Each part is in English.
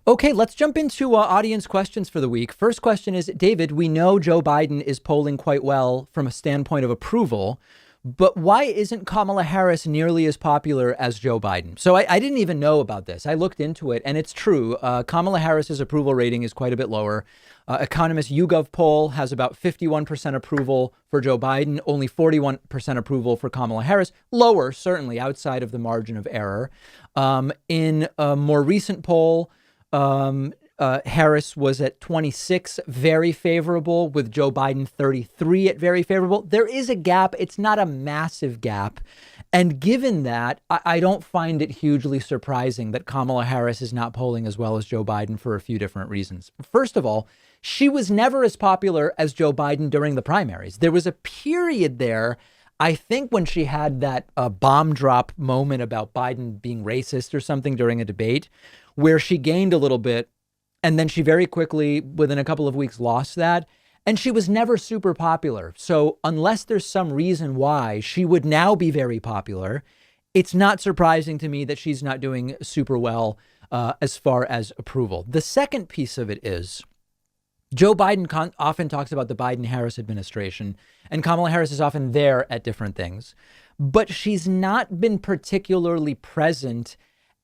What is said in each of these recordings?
Okay, let's jump into audience questions for the week. First question is, David, we know Joe Biden is polling quite well from a standpoint of approval, but why isn't Kamala Harris nearly as popular as Joe Biden? So I didn't even know about this. I looked into it, and it's true. Kamala Harris's approval rating is quite a bit lower. Economist YouGov poll has about 51% approval for Joe Biden, only 41% approval for Kamala Harris. Lower, certainly, outside of the margin of error. In a more recent poll, Harris was at 26, very favorable, with Joe Biden 33 at very favorable. There is a gap. It's not a massive gap. And given that, I don't find it hugely surprising that Kamala Harris is not polling as well as Joe Biden for a few different reasons. First of all, she was never as popular as Joe Biden during the primaries. There was a period there, I think, when she had that bomb drop moment about Biden being racist or something during a debate, where she gained a little bit, and then she very quickly, within a couple of weeks, lost that. And she was never super popular. So unless there's some reason why she would now be very popular, it's not surprising to me that she's not doing super well as far as approval. The second piece of it is Joe Biden often talks about the Biden-Harris administration, and Kamala Harris is often there at different things, but she's not been particularly present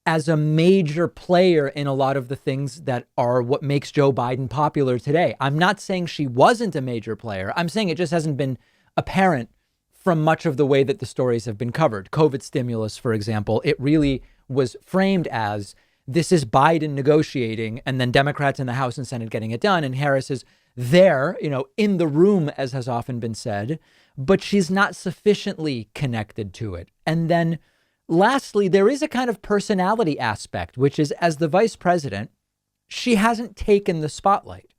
as a major player in a lot of the things that are what makes Joe Biden popular today. I'm not saying she wasn't a major player. I'm saying it just hasn't been apparent from much of the way that the stories have been covered. COVID stimulus, for example, it really was framed as this is Biden negotiating and then Democrats in the House and Senate getting it done. And Harris is there, in the room, as has often been said, but she's not sufficiently connected to it. And then lastly, there is a kind of personality aspect, which is, as the vice president, she hasn't taken the spotlight.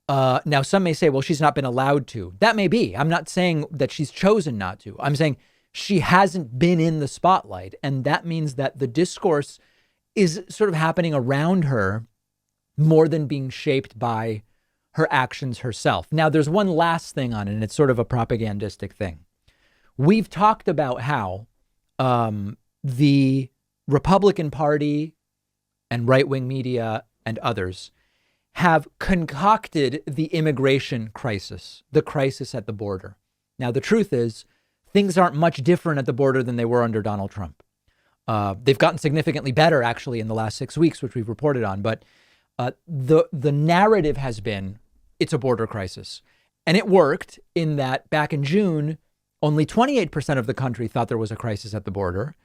Now, some may say, well, she's not been allowed to. That may be. I'm not saying that she's chosen not to. I'm saying she hasn't been in the spotlight. And that means that the discourse is sort of happening around her more than being shaped by her actions herself. Now, there's one last thing on it, and it's sort of a propagandistic thing. We've talked about how the Republican Party and right-wing media and others have concocted the immigration crisis, the crisis at the border. Now, the truth is, things aren't much different at the border than they were under Donald Trump. They've gotten significantly better, actually, in the last 6 weeks, which we've reported on. But the narrative has been it's a border crisis. And it worked in that back in June, only 28% of the country thought there was a crisis at the border.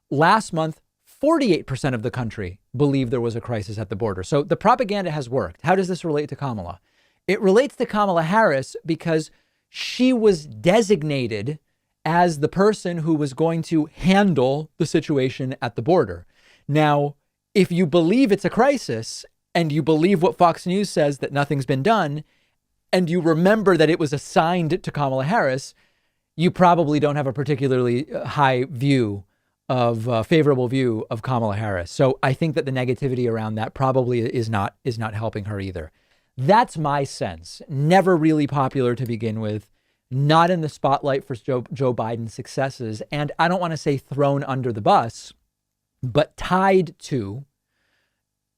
Last month, 48% of the country believed there was a crisis at the border. So the propaganda has worked. How does this relate to Kamala? It relates to Kamala Harris because she was designated as the person who was going to handle the situation at the border. Now, if you believe it's a crisis and you believe what Fox News says, that nothing's been done, and you remember that it was assigned to Kamala Harris, you probably don't have a particularly high view of favorable view of Kamala Harris. So I think that the negativity around that probably is not helping her either. That's my sense. Never really popular to begin with, not in the spotlight for Joe Biden's successes. And I don't want to say thrown under the bus, but tied to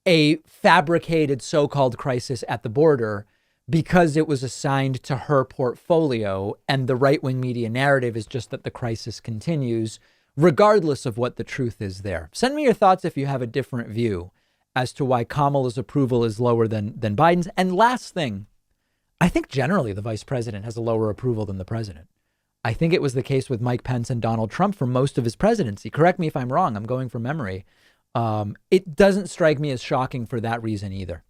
a fabricated so-called crisis at the border because it was assigned to her portfolio. And the right-wing media narrative is just that the crisis continues, regardless of what the truth is there. Send me your thoughts if you have a different view as to why Kamala's approval is lower than Biden's. And last thing, I think generally the vice president has a lower approval than the president. I think it was the case with Mike Pence and Donald Trump for most of his presidency. Correct me if I'm wrong. I'm going from memory. It doesn't strike me as shocking for that reason either.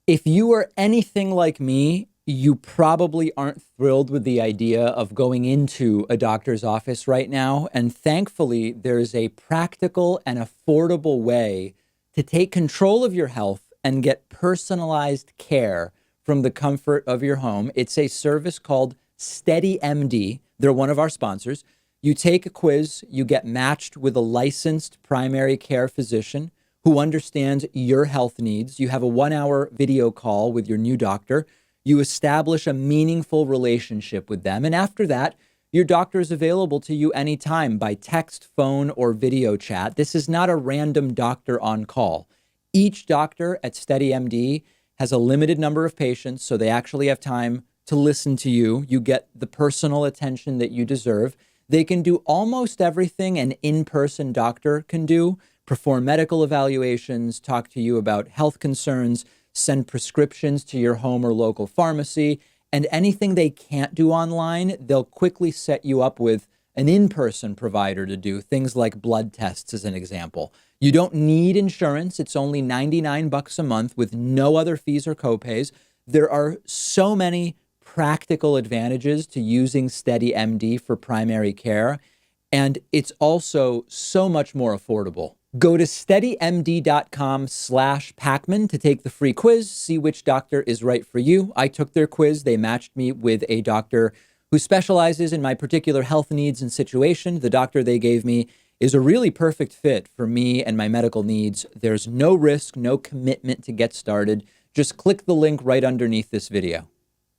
If you are anything like me, you probably aren't thrilled with the idea of going into a doctor's office right now. And thankfully, there's a practical and affordable way to take control of your health and get personalized care from the comfort of your home. It's a service called SteadyMD. They're one of our sponsors. You take a quiz, you get matched with a licensed primary care physician who understands your health needs. You have a 1-hour video call with your new doctor. You establish a meaningful relationship with them. And after that, your doctor is available to you anytime by text, phone, or video chat. This is not a random doctor on call. Each doctor at SteadyMD has a limited number of patients, so they actually have time to listen to you. You get the personal attention that you deserve. They can do almost everything an in-person doctor can do: perform medical evaluations, talk to you about health concerns, send prescriptions to your home or local pharmacy, and anything they can't do online, they'll quickly set you up with an in-person provider to do, things like blood tests, as an example. You don't need insurance. It's only $99 a month with no other fees or copays. There are so many practical advantages to using SteadyMD for primary care, and it's also so much more affordable. Go to steadymd.com/Pakman to take the free quiz, see which doctor is right for you. I took their quiz. They matched me with a doctor who specializes in my particular health needs and situation. The doctor they gave me is a really perfect fit for me and my medical needs. There's no risk, no commitment to get started. Just click the link right underneath this video.